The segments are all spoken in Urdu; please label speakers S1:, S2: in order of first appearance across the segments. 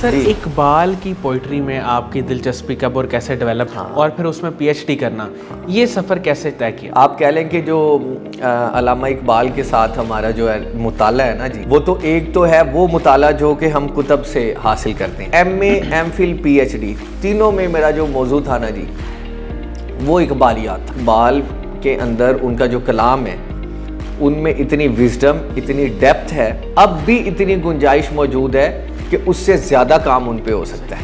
S1: سر اقبال کی پوئٹری میں آپ کی دلچسپی کب اور کیسے ڈیولپ اور پھر اس میں پی ایچ ڈی کرنا، یہ سفر کیسے طے کیا؟
S2: آپ کہہ لیں کہ جو علامہ اقبال کے ساتھ ہمارا جو ہے مطالعہ ہے نا جی، وہ تو ایک تو ہے وہ مطالعہ جو کہ ہم کتب سے حاصل کرتے ہیں، M A, M Phil, P H D تینوں میں میرا جو موضوع تھا نا جی وہ اقبالیات تھا۔ اقبال کے اندر ان کا جو کلام ہے ان میں اتنی وزڈم، اتنی ڈیپتھ ہے، اب بھی اتنی گنجائش موجود ہے کہ اس سے زیادہ کام ان پہ ہو سکتا ہے۔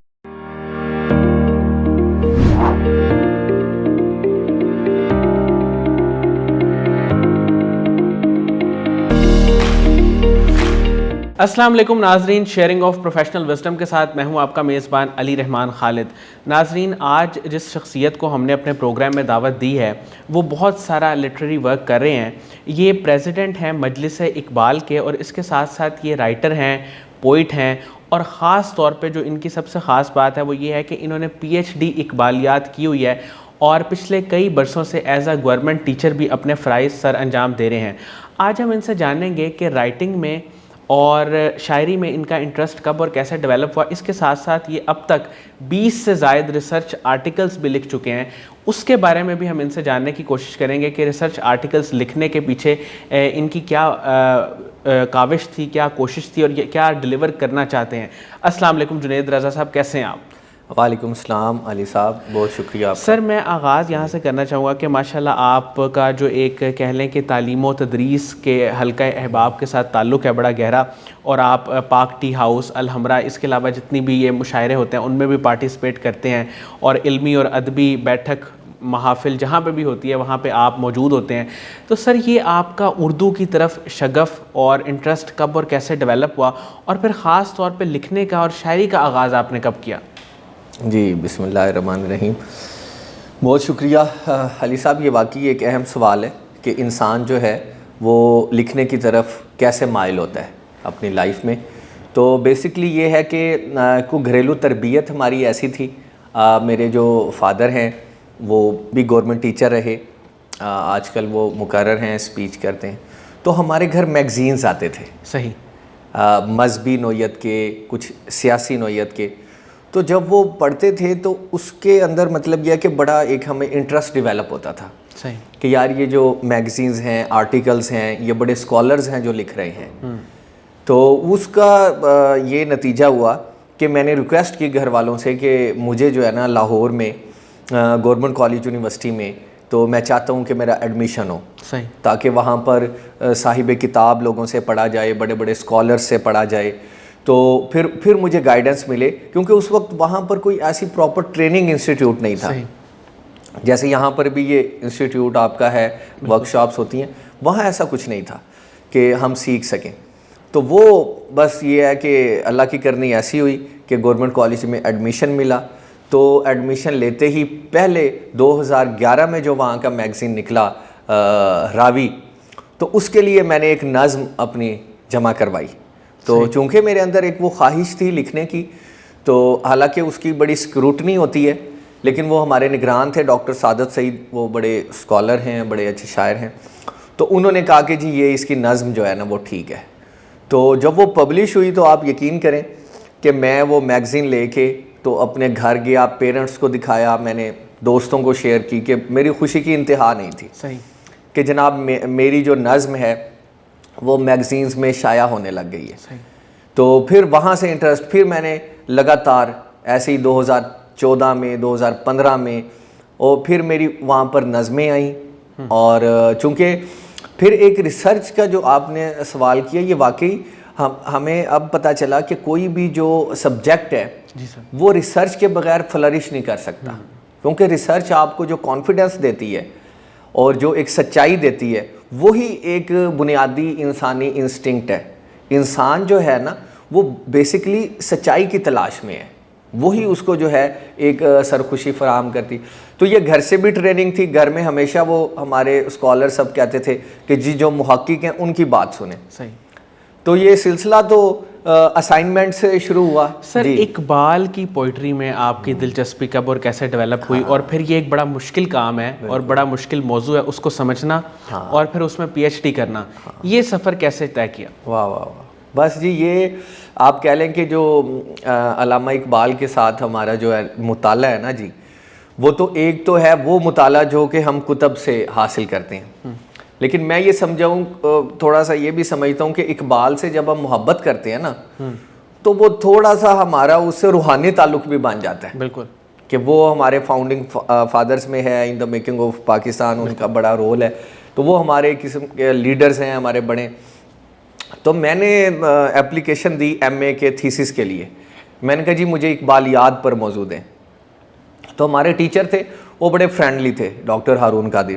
S1: السلام علیکم ناظرین، شیئرنگ آف پروفیشنل وزڈم کے ساتھ میں ہوں آپ کا میزبان علی رحمان خالد۔ ناظرین، آج جس شخصیت کو ہم نے اپنے پروگرام میں دعوت دی ہے وہ بہت سارا لٹریری ورک کر رہے ہیں۔ یہ پریزیڈنٹ ہیں مجلس اقبال کے، اور اس کے ساتھ ساتھ یہ رائٹر ہیں، پوئٹ ہیں، اور خاص طور پہ جو ان کی سب سے خاص بات ہے وہ یہ ہے کہ انہوں نے پی ایچ ڈی اقبالیات کی ہوئی ہے اور پچھلے کئی برسوں سے ایز اے گورنمنٹ ٹیچر بھی اپنے فرائض سر انجام دے رہے ہیں۔ آج ہم ان سے جانیں گے کہ رائٹنگ میں اور شاعری میں ان کا انٹرسٹ کب اور کیسے ڈیولپ ہوا۔ اس کے ساتھ ساتھ یہ اب تک 20 سے زائد ریسرچ آرٹیکلز بھی لکھ چکے ہیں، اس کے بارے میں بھی ہم ان سے جاننے کی کوشش کریں گے کہ ریسرچ آرٹیکلز لکھنے کے پیچھے ان کی کیا کاوش تھی، کیا کوشش تھی، اور یہ کیا ڈیلیور کرنا چاہتے ہیں۔ السلام علیکم جنید رضا صاحب، کیسے ہیں آپ؟
S2: وعلیکم السلام علی صاحب، بہت شکریہ آپ کا۔
S1: سر میں آغاز یہاں سے کرنا چاہوں گا کہ ماشاءاللہ آپ کا جو ایک کہہ لیں کہ تعلیم و تدریس کے حلقہ احباب کے ساتھ تعلق ہے بڑا گہرا، اور آپ پاک ٹی ہاؤس، الحمرا، اس کے علاوہ جتنی بھی یہ مشاعرے ہوتے ہیں ان میں بھی پارٹیسپیٹ کرتے ہیں، اور علمی اور ادبی بیٹھک محافل جہاں پہ بھی ہوتی ہے وہاں پہ آپ موجود ہوتے ہیں۔ تو سر یہ آپ کا اردو کی طرف شغف اور انٹرسٹ کب اور کیسے ڈیولپ ہوا، اور پھر خاص طور پہ لکھنے کا اور شاعری کا آغاز آپ نے کب کیا؟
S2: جی بسم اللہ الرحمن الرحیم، بہت شکریہ علی صاحب۔ یہ واقعی ایک اہم سوال ہے کہ انسان جو ہے وہ لکھنے کی طرف کیسے مائل ہوتا ہے اپنی لائف میں۔ تو بیسکلی یہ ہے کہ کوئی گھریلو تربیت ہماری ایسی تھی۔ میرے جو فادر ہیں وہ بھی گورنمنٹ ٹیچر رہے، آج کل وہ مقرر ہیں، اسپیچ کرتے ہیں۔ تو ہمارے گھر میگزینز آتے تھے،
S1: صحیح،
S2: مذہبی نوعیت کے، کچھ سیاسی نوعیت کے۔ تو جب وہ پڑھتے تھے تو اس کے اندر مطلب یہ ہے کہ بڑا ایک ہمیں انٹرسٹ ڈیولپ ہوتا تھا
S1: صحیح
S2: کہ یار یہ جو میگزینز ہیں، آرٹیکلز ہیں، یہ بڑے اسکالرز ہیں جو لکھ رہے ہیں۔ تو اس کا یہ نتیجہ ہوا کہ میں نے ریکویسٹ کی گھر والوں سے کہ مجھے جو ہے نا لاہور میں گورنمنٹ کالج یونیورسٹی میں، تو میں چاہتا ہوں کہ میرا ایڈمیشن ہو،
S1: صحیح،
S2: تاکہ وہاں پر صاحب کتاب لوگوں سے پڑھا جائے، بڑے بڑے اسکالرز سے پڑھا جائے، تو پھر مجھے گائیڈنس ملے، کیونکہ اس وقت وہاں پر کوئی ایسی پراپر ٹریننگ انسٹیٹیوٹ نہیں تھا۔ جیسے یہاں پر بھی یہ انسٹیٹیوٹ آپ کا ہے، ورک شاپس ہوتی ہیں، وہاں ایسا کچھ نہیں تھا کہ ہم سیکھ سکیں۔ تو وہ بس یہ ہے کہ اللہ کی کرنی ایسی ہوئی کہ گورنمنٹ کالج میں ایڈمیشن ملا۔ تو ایڈمیشن لیتے ہی پہلے 2011 میں جو وہاں کا میگزین نکلا راوی، تو اس کے لیے میں نے ایک نظم اپنی جمع کروائی۔ تو چونکہ میرے اندر ایک وہ خواہش تھی لکھنے کی، تو حالانکہ اس کی بڑی اسکروٹنی ہوتی ہے، لیکن وہ ہمارے نگران تھے ڈاکٹر سعادت سعید، وہ بڑے اسکالر ہیں، بڑے اچھے شاعر ہیں۔ تو انہوں نے کہا کہ جی یہ اس کی نظم جو ہے نا وہ ٹھیک ہے۔ تو جب وہ پبلش ہوئی تو آپ یقین کریں کہ میں وہ میگزین لے کے تو اپنے گھر گیا، پیرنٹس کو دکھایا، میں نے دوستوں کو شیئر کی، کہ میری خوشی کی انتہا نہیں تھی
S1: صحیح
S2: کہ جناب میری جو نظم ہے وہ میگزینز میں شائع ہونے لگ گئی ہے۔ تو پھر وہاں سے انٹرسٹ، پھر میں نے لگاتار ایسے ہی 2014 میں، 2015 میں، اور پھر میری وہاں پر نظمیں آئیں۔ اور چونکہ پھر ایک ریسرچ کا جو آپ نے سوال کیا، یہ واقعی ہمیں اب پتہ چلا کہ کوئی بھی جو سبجیکٹ ہے وہ ریسرچ کے بغیر فلرش نہیں کر سکتا، کیونکہ ریسرچ آپ کو جو کانفیڈنس دیتی ہے اور جو ایک سچائی دیتی ہے، وہی ایک بنیادی انسانی انسٹنکٹ ہے۔ انسان جو ہے نا وہ بیسکلی سچائی کی تلاش میں ہے، وہی اس کو جو ہے ایک سرخوشی فراہم کرتی۔ تو یہ گھر سے بھی ٹریننگ تھی، گھر میں ہمیشہ وہ ہمارے اسکالر سب کہتے تھے کہ جی جو محقق ہیں ان کی بات سنیں۔
S1: صحیح۔
S2: تو یہ سلسلہ تو اسائنمنٹ سے شروع ہوا۔
S1: سر اقبال کی پوئٹری میں آپ کی دلچسپی کب اور کیسے ڈیولپ ہوئی، اور پھر یہ ایک بڑا مشکل کام ہے اور بڑا مشکل موضوع ہے اس کو سمجھنا، اور پھر اس میں پی ایچ ڈی کرنا، یہ سفر کیسے طے کیا؟
S2: واہ واہ واہ، بس جی یہ آپ کہہ لیں کہ جو علامہ اقبال کے ساتھ ہمارا جو ہے مطالعہ ہے نا جی، وہ تو ایک تو ہے وہ مطالعہ جو کہ ہم کتب سے حاصل کرتے ہیں، لیکن میں یہ سمجھاؤں تھوڑا سا یہ بھی سمجھتا ہوں کہ اقبال سے جب ہم محبت کرتے ہیں نا تو وہ تھوڑا سا ہمارا اس سے روحانی تعلق بھی بن جاتا ہے،
S1: بالکل، کہ
S2: وہ ہمارے فاؤنڈنگ فادرز میں ہے، ان دا میکنگ آف پاکستان ان کا بڑا رول ہے، تو وہ ہمارے قسم کے لیڈرز ہیں ہمارے بڑے. تو میں نے اپلیکیشن دی ایم اے کے تھیسس کے لیے، میں نے کہا جی مجھے اقبالیات پر موضوع دیں. تو ہمارے ٹیچر تھے وہ بڑے فرینڈلی تھے، ڈاکٹر ہارون قادر.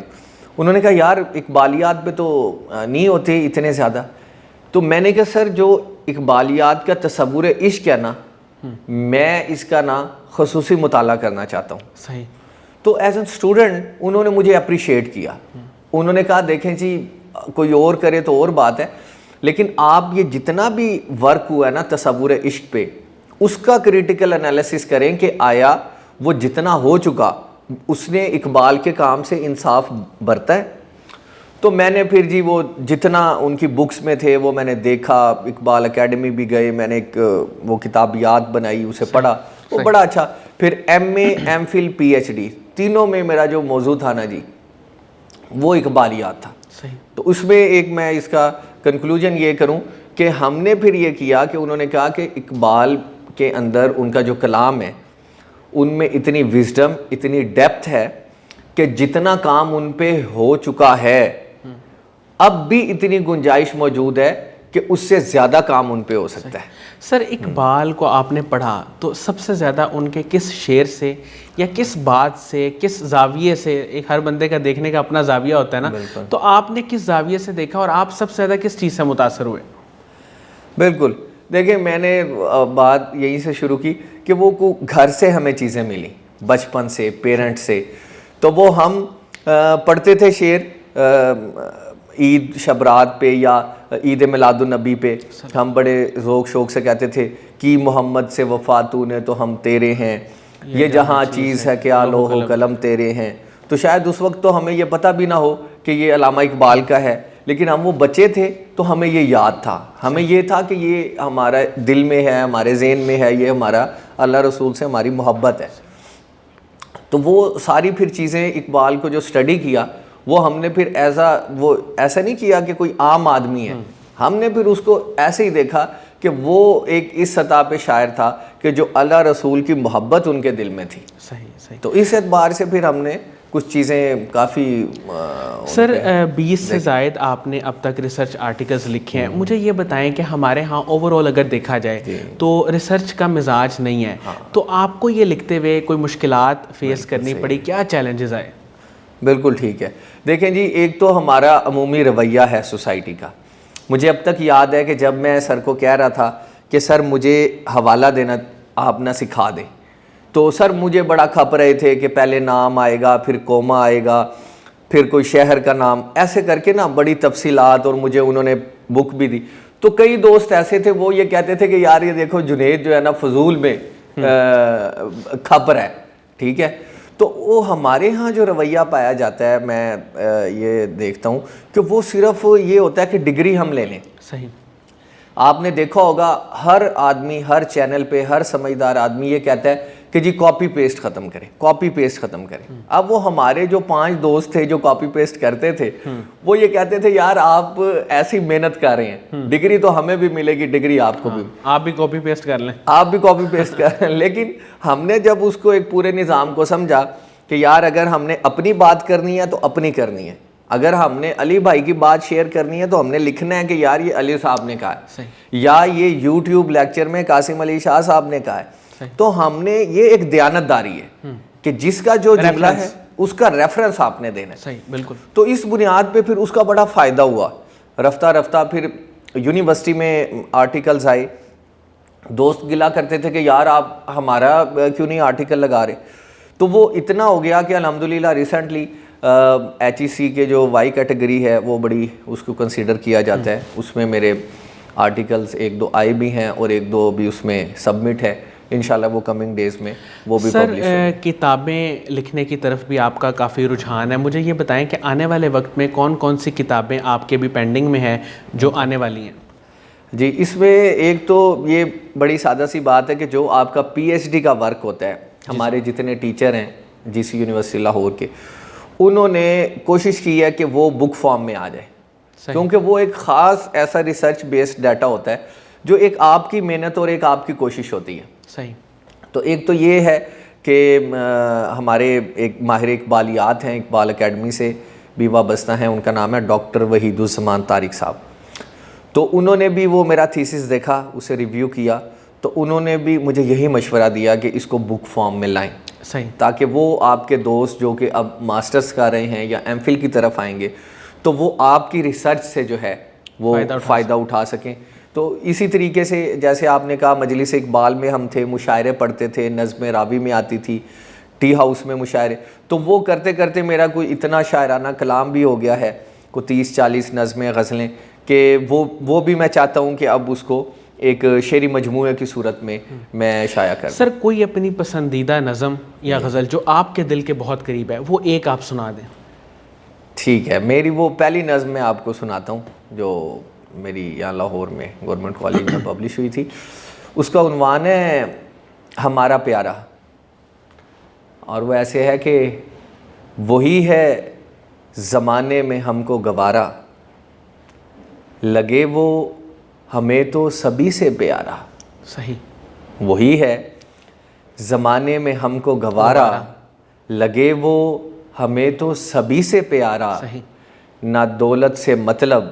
S2: انہوں نے کہا یار اقبالیات پہ تو نہیں ہوتے اتنے زیادہ. تو میں نے کہا سر جو اقبالیات کا تصور عشق ہے نا، میں اس کا نا خصوصی مطالعہ کرنا چاہتا ہوں.
S1: صحیح.
S2: تو ایز اے اسٹوڈنٹ انہوں نے مجھے اپریشیٹ کیا. انہوں نے کہا دیکھیں جی کوئی اور کرے تو اور بات ہے، لیکن آپ یہ جتنا بھی ورک ہوا ہے نا تصور عشق پہ، اس کا کریٹیکل انالیسس کریں کہ آیا وہ جتنا ہو چکا اس نے اقبال کے کام سے انصاف برتا ہے. تو میں نے پھر جی وہ جتنا ان کی بکس میں تھے وہ میں نے دیکھا، اقبال اکیڈمی بھی گئے، میں نے ایک وہ کتاب یاد بنائی، اسے پڑھا، وہ بڑا اچھا. پھر M A, M Phil, P H D تینوں میں میرا جو موضوع تھا نا جی وہ اقبالیات تھا. تو اس میں ایک میں اس کا کنکلوژن یہ کروں کہ ہم نے پھر یہ کیا کہ انہوں نے کہا کہ اقبال کے اندر ان کا جو کلام ہے ان میں اتنی وزڈم، اتنی ڈیپتھ ہے کہ جتنا کام ان پہ ہو چکا ہے اب بھی اتنی گنجائش موجود ہے کہ اس سے زیادہ کام ان پہ ہو سکتا ہے.
S1: سر اقبال کو آپ نے پڑھا تو سب سے زیادہ ان کے کس شعر سے یا کس بات سے، کس زاویے سے، ایک ہر بندے کا دیکھنے کا اپنا زاویہ ہوتا ہے نا، تو آپ نے کس زاویے سے دیکھا اور آپ سب سے زیادہ کس چیز سے متاثر ہوئے؟
S2: بالکل دیکھیں میں نے بات یہیں سے شروع کی کہ وہ گھر سے ہمیں چیزیں ملی، بچپن سے، پیرنٹ سے. تو وہ ہم پڑھتے تھے شعر عید شبرات پہ یا عید میلاد النبی پہ، ہم بڑے ذوق شوق سے کہتے تھے کہ محمد سے وفا تو نے تو ہم تیرے ہیں، یہ جہاں چیز ہے کیا لوح و قلم تیرے ہیں. تو شاید اس وقت تو ہمیں یہ پتہ بھی نہ ہو کہ یہ علامہ اقبال کا ہے، لیکن ہم وہ بچے تھے تو ہمیں یہ یاد تھا، ہمیں یہ تھا کہ یہ ہمارا دل میں ہے، ہمارے ذہن میں ہے، یہ ہمارا اللہ رسول سے ہماری محبت ہے. تو وہ ساری پھر چیزیں اقبال کو جو اسٹڈی کیا وہ ہم نے پھر وہ ایسا نہیں کیا کہ کوئی عام آدمی ہے، ہم نے پھر اس کو ایسے ہی دیکھا کہ وہ ایک اس سطح پہ شاعر تھا کہ جو اللہ رسول کی محبت ان کے دل میں تھی.
S1: صحیح.
S2: تو اس اعتبار سے پھر ہم نے کچھ چیزیں کافی.
S1: سر 20 سے زائد آپ نے اب تک ریسرچ آرٹیکلز لکھے ہیں. مجھے یہ بتائیں کہ ہمارے ہاں اوور آل اگر دیکھا جائے تو ریسرچ کا مزاج نہیں ہے، تو آپ کو یہ لکھتے ہوئے کوئی مشکلات فیس کرنی پڑی، کیا چیلنجز آئے؟
S2: بالکل ٹھیک ہے. دیکھیں جی ایک تو ہمارا عمومی رویہ ہے سوسائٹی کا. مجھے اب تک یاد ہے کہ جب میں سر کو کہہ رہا تھا کہ سر مجھے حوالہ دینا آپ نہ سکھا دیں، تو سر مجھے بڑا کھپ رہے تھے کہ پہلے نام آئے گا، پھر کوما آئے گا، پھر کوئی شہر کا نام، ایسے کر کے نا بڑی تفصیلات، اور مجھے انہوں نے بک بھی دی. تو کئی دوست ایسے تھے وہ یہ کہتے تھے کہ یار یہ دیکھو جنید جو ہے نا فضول میں کھپ رہا ہے، ٹھیک ہے. تو وہ ہمارے ہاں جو رویہ پایا جاتا ہے میں یہ دیکھتا ہوں کہ وہ صرف یہ ہوتا ہے کہ ڈگری ہم لے لیں.
S1: صحیح.
S2: آپ نے دیکھا ہوگا ہر آدمی، ہر چینل پہ ہر سمجھدار آدمی یہ کہتا ہے کہ جی کاپی پیسٹ ختم کریں، کاپی پیسٹ ختم کریں. اب وہ ہمارے جو 5 دوست تھے جو کاپی پیسٹ کرتے تھے وہ یہ کہتے تھے یار آپ ایسی محنت کر رہے ہیں، ڈگری تو ہمیں بھی ملے گی، ڈگری آپ کو بھی،
S1: آپ بھی کاپی پیسٹ کر لیں،
S2: آپ بھی کاپی پیسٹ کر لیں. لیکن ہم نے جب اس کو ایک پورے نظام کو سمجھا کہ یار اگر ہم نے اپنی بات کرنی ہے تو اپنی کرنی ہے، اگر ہم نے علی بھائی کی بات شیئر کرنی ہے تو ہم نے لکھنا ہے کہ یار یہ علی صاحب نے کہا ہے، یا یہ یوٹیوب لیکچر میں قاسم علی شاہ صاحب نے کہا ہے. تو ہم نے یہ ایک دیانتداری ہے کہ جس کا جو جملہ ہے اس کا ریفرنس آپ نے دینا ہے.
S1: صحیح بالکل.
S2: تو اس بنیاد پہ پھر اس کا بڑا فائدہ ہوا. رفتہ رفتہ پھر یونیورسٹی میں آرٹیکلز آئے، دوست گلا کرتے تھے کہ یار آپ ہمارا کیوں نہیں آرٹیکل لگا رہے. تو وہ اتنا ہو گیا کہ الحمدللہ ریسنٹلی ایچ ای سی کے جو وائی کیٹیگری ہے وہ بڑی اس کو کنسیڈر کیا جاتا ہے، اس میں میرے آرٹیکلز 1-2 آئے بھی ہیں اور 1-2 بھی اس میں سبمٹ ہے. انشاءاللہ وہ کمنگ ڈیز میں وہ بھی پبلش
S1: ہوگی. سر کتابیں لکھنے کی طرف بھی آپ کا کافی رجحان ہے، مجھے یہ بتائیں کہ آنے والے وقت میں کون کون سی کتابیں آپ کے بھی پینڈنگ میں ہیں جو آنے والی ہیں؟
S2: جی اس میں ایک تو یہ بڑی سادہ سی بات ہے کہ جو آپ کا پی ایچ ڈی کا ورک ہوتا ہے، ہمارے جتنے ٹیچر ہیں جی سی یونیورسٹی لاہور کے، انہوں نے کوشش کی ہے کہ وہ بک فارم میں آ جائے، کیونکہ وہ ایک خاص ایسا ریسرچ بیسڈ ڈیٹا ہوتا ہے جو ایک آپ کی محنت اور ایک آپ کی کوشش ہوتی ہے.
S1: صحیح.
S2: تو ایک تو یہ ہے کہ ہمارے ایک ماہر اقبالیات ہیں، اقبال اکیڈمی سے بھی وابستہ ہیں، ان کا نام ہے ڈاکٹر وحید الزمان طارق صاحب. تو انہوں نے بھی وہ میرا تھیسس دیکھا، اسے ریویو کیا، تو انہوں نے بھی مجھے یہی مشورہ دیا کہ اس کو بک فارم میں لائیں.
S1: صحیح.
S2: تاکہ وہ آپ کے دوست جو کہ اب ماسٹرز کر رہے ہیں یا ایم فل کی طرف آئیں گے تو وہ آپ کی ریسرچ سے جو ہے وہ فائدہ اٹھا سکیں. تو اسی طریقے سے جیسے آپ نے کہا مجلس اقبال میں ہم تھے، مشاعرے پڑھتے تھے، نظم راوی میں آتی تھی، ٹی ہاؤس میں مشاعرے، تو وہ کرتے کرتے میرا کوئی اتنا شاعرانہ کلام بھی ہو گیا ہے، کوئی 30-40 نظمیں غزلیں، کہ وہ بھی میں چاہتا ہوں کہ اب اس کو ایک شعری مجموعے کی صورت میں میں شائع کر دوں.
S1: سر کوئی اپنی پسندیدہ نظم یا غزل جو آپ کے دل کے بہت قریب ہے وہ ایک آپ سنا دیں.
S2: ٹھیک ہے، میری وہ پہلی نظم میں آپ کو سناتا ہوں جو میری یہاں لاہور میں گورنمنٹ کالج میں پبلش ہوئی تھی. اس کا عنوان ہے ہمارا پیارا، اور وہ ایسے ہے کہ وہی ہے زمانے میں ہم کو گوارا، لگے وہ ہمیں تو سبھی سے پیارا.
S1: صحیح.
S2: وہی ہے زمانے میں ہم کو گوارا، لگے وہ ہمیں تو سبھی سے پیارا.
S1: صحیح.
S2: نہ دولت سے مطلب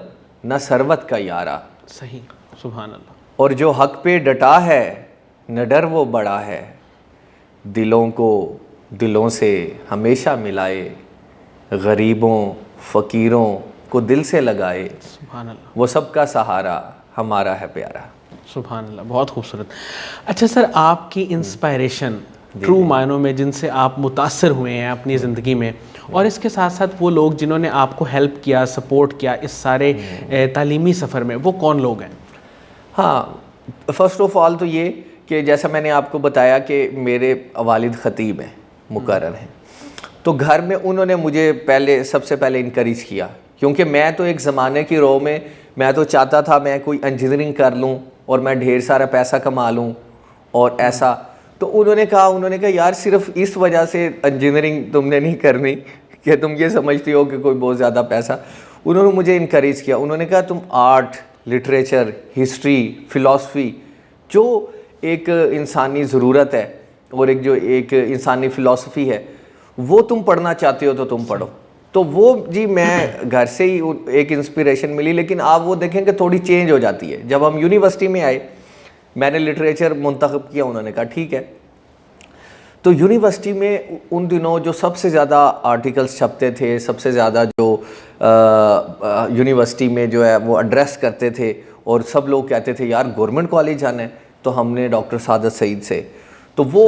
S2: نہ ثروت کا یارا.
S1: صحیح. سبحان اللہ.
S2: اور جو حق پہ ڈٹا ہے نہ ڈر وہ بڑا ہے، دلوں کو دلوں سے ہمیشہ ملائے، غریبوں فقیروں کو دل سے لگائے،
S1: سبحان اللہ.
S2: وہ سب کا سہارا ہمارا ہے پیارا.
S1: سبحان اللہ. بہت خوبصورت. اچھا سر، آپ کی انسپائریشن ٹرو معنوں میں جن سے آپ متاثر ہوئے ہیں اپنی زندگی میں، اور اس کے ساتھ ساتھ وہ لوگ جنہوں نے آپ کو ہیلپ کیا، سپورٹ کیا اس سارے تعلیمی سفر میں، وہ کون لوگ ہیں؟
S2: ہاں، فرسٹ آف آل تو یہ کہ جیسا میں نے آپ کو بتایا کہ میرے والد خطیب ہیں، مقرر ہیں، تو گھر میں انہوں نے مجھے سب سے پہلے انکریج کیا، کیونکہ میں تو ایک زمانے کی رو میں تو چاہتا تھا میں کوئی انجینئرنگ کر لوں اور میں ڈھیر سارا پیسہ کما لوں اور ایسا. تو انہوں نے کہا یار صرف اس وجہ سے انجینئرنگ تم نے نہیں کرنی کہ تم یہ سمجھتی ہو کہ کوئی بہت زیادہ پیسہ. انہوں نے مجھے انکریج کیا، انہوں نے کہا تم آرٹ، لٹریچر، ہسٹری، فلاسفی، جو ایک انسانی ضرورت ہے اور ایک انسانی فلاسفی ہے، وہ تم پڑھنا چاہتے ہو تو تم پڑھو. تو وہ جی میں گھر سے ہی ایک انسپریشن ملی. لیکن آپ وہ دیکھیں کہ تھوڑی چینج ہو جاتی ہے. جب ہم یونیورسٹی میں آئے، میں نے لٹریچر منتخب کیا، انہوں نے کہا ٹھیک ہے. تو یونیورسٹی میں ان دنوں جو سب سے زیادہ آرٹیکلس چھپتے تھے، سب سے زیادہ جو یونیورسٹی میں جو ہے وہ ایڈریس کرتے تھے، اور سب لوگ کہتے تھے یار گورنمنٹ کالج جانا ہے، تو ہم نے ڈاکٹر سعادت سعید سے، تو وہ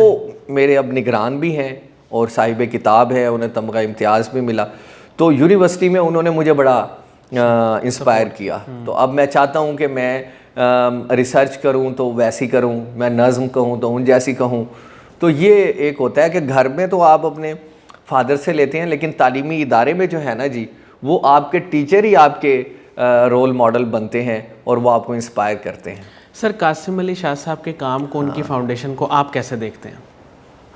S2: میرے اب نگران بھی ہیں اور صاحب کتاب ہے، انہیں تمغہ امتیاز بھی ملا. تو یونیورسٹی میں انہوں نے مجھے بڑا انسپائر کیا. تو اب میں چاہتا ہوں کہ میں ریسرچ کروں تو ویسی کروں، میں نظم کہوں تو ان جیسی کہوں. تو یہ ایک ہوتا ہے کہ گھر میں تو آپ اپنے فادر سے لیتے ہیں، لیکن تعلیمی ادارے میں جو ہے نا جی، وہ آپ کے ٹیچر ہی آپ کے رول ماڈل بنتے ہیں اور وہ آپ کو انسپائر کرتے ہیں.
S1: سر، قاسم علی شاہ صاحب کے کام کو، ان کی فاؤنڈیشن کو آپ کیسے دیکھتے ہیں؟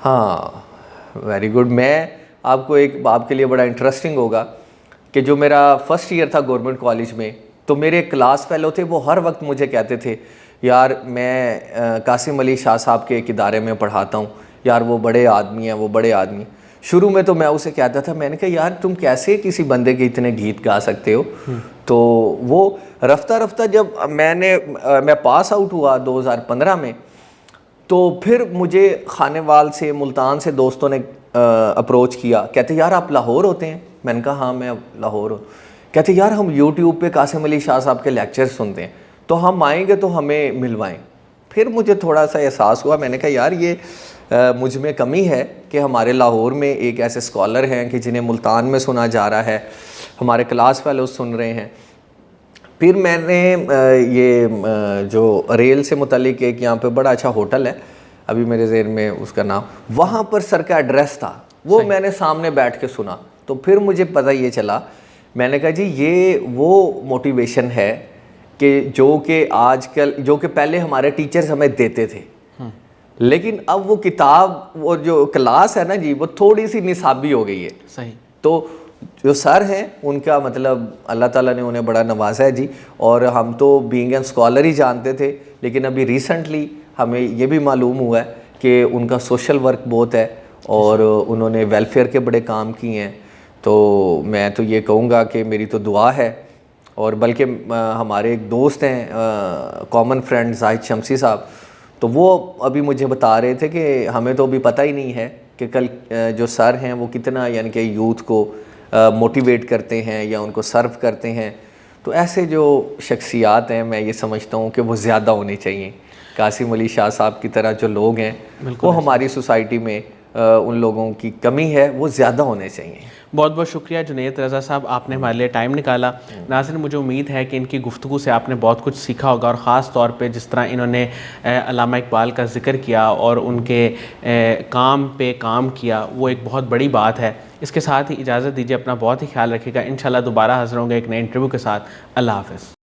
S2: ہاں، ویری گڈ. میں آپ کو آپ کے لیے بڑا انٹرسٹنگ ہوگا کہ جو میرا فرسٹ ایئر تھا گورنمنٹ کالج میں، تو میرے کلاس فیلو تھے، وہ ہر وقت مجھے کہتے تھے یار میں قاسم علی شاہ صاحب کے ایک ادارے میں پڑھاتا ہوں، یار وہ بڑے آدمی ہیں، وہ بڑے آدمی. شروع میں تو میں اسے کہتا تھا، میں نے کہا یار تم کیسے کسی بندے کے اتنے گیت گا سکتے ہو. تو وہ رفتہ رفتہ جب میں پاس آؤٹ ہوا 2015 میں، تو پھر مجھے خانیوال سے، ملتان سے دوستوں نے اپروچ کیا، کہتے یار آپ لاہور ہوتے ہیں؟ میں نے کہا ہاں میں لاہور ہوں. کہتے یار ہم یوٹیوب پہ قاسم علی شاہ صاحب کے لیکچر سنتے ہیں، تو ہم آئیں گے تو ہمیں ملوائیں. پھر مجھے تھوڑا سا احساس ہوا، میں نے کہا یار یہ مجھ میں کمی ہے کہ ہمارے لاہور میں ایک ایسے اسکالر ہیں کہ جنہیں ملتان میں سنا جا رہا ہے، ہمارے کلاس فیلوز سن رہے ہیں. پھر میں نے یہ جو ریل سے متعلق ایک یہاں پہ بڑا اچھا ہوٹل ہے، ابھی میرے ذہن میں اس کا نام، وہاں پر سر کا ایڈریس تھا، وہ میں نے سامنے بیٹھ کے سنا. تو پھر مجھے پتہ یہ چلا، میں نے کہا جی یہ وہ موٹیویشن ہے کہ جو کہ آج کل جو کہ پہلے ہمارے ٹیچرز ہمیں دیتے تھے، لیکن اب وہ کتاب وہ جو کلاس ہے نا جی وہ تھوڑی سی نصابی ہو گئی ہے.
S1: صحیح.
S2: تو جو سر ہیں ان کا مطلب اللہ تعالیٰ نے انہیں بڑا نوازا ہے جی. اور ہم تو بینگ این اسکالر ہی جانتے تھے، لیکن ابھی ریسنٹلی ہمیں یہ بھی معلوم ہوا ہے کہ ان کا سوشل ورک بہت ہے اور انہوں نے ویلفیئر کے بڑے کام کیے ہیں. تو میں تو یہ کہوں گا کہ میری تو دعا ہے. اور بلکہ ہمارے ایک دوست ہیں کامن فرینڈ زاہد شمسی صاحب، تو وہ ابھی مجھے بتا رہے تھے کہ ہمیں تو ابھی پتہ ہی نہیں ہے کہ کل جو سر ہیں وہ کتنا یعنی کہ یوتھ کو موٹیویٹ کرتے ہیں یا ان کو سرو کرتے ہیں. تو ایسے جو شخصیات ہیں میں یہ سمجھتا ہوں کہ وہ زیادہ ہونے چاہیے. قاسم علی شاہ صاحب کی طرح جو لوگ ہیں وہ ہماری سوسائٹی میں ان لوگوں کی کمی ہے، وہ زیادہ ہونے چاہیے.
S1: بہت بہت شکریہ جنید رضا صاحب، آپ نے ہمارے لیے ٹائم نکالا. ناظرین مجھے امید ہے کہ ان کی گفتگو سے آپ نے بہت کچھ سیکھا ہوگا، اور خاص طور پہ جس طرح انہوں نے علامہ اقبال کا ذکر کیا اور ان کے کام پہ کام کیا، وہ ایک بہت بڑی بات ہے. اس کے ساتھ ہی اجازت دیجیے، اپنا بہت ہی خیال رکھیے گا. انشاءاللہ دوبارہ حاضر ہوں گے ایک نئے انٹرویو کے ساتھ. اللہ حافظ.